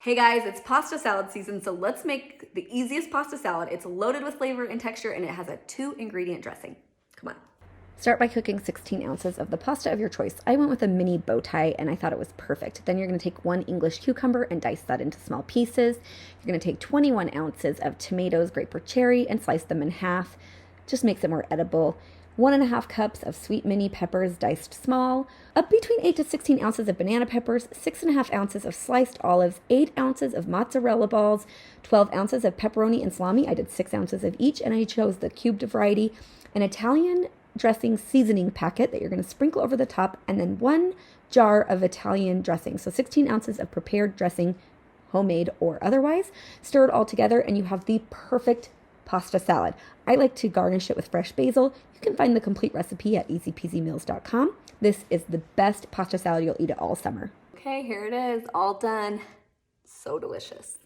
Hey guys, it's pasta salad season, so let's make the easiest pasta salad. It's loaded with flavor and texture, and it has a 2-ingredient dressing. Come on. Start by cooking 16 ounces of the pasta of your choice. I went with a mini bow tie, and I thought it was perfect. Then you're going to take 1 English cucumber and dice that into small pieces. You're going to take 21 ounces of tomatoes, grape or cherry, and slice them in half. Just makes it more edible. 1.5 cups of sweet mini peppers diced small, up between 8 to 16 ounces of banana peppers, 6.5 ounces of sliced olives, 8 ounces of mozzarella balls, 12 ounces of pepperoni and salami. I did 6 ounces of each, and I chose the cubed variety, an Italian dressing seasoning packet that you're going to sprinkle over the top, and then 1 jar of Italian dressing. So 16 ounces of prepared dressing, homemade or otherwise. Stir it all together, and you have the perfect pasta salad. I like to garnish it with fresh basil. You can find the complete recipe at easypeasymeals.com. This is the best pasta salad you'll eat all summer. Okay, here it is, all done. So delicious.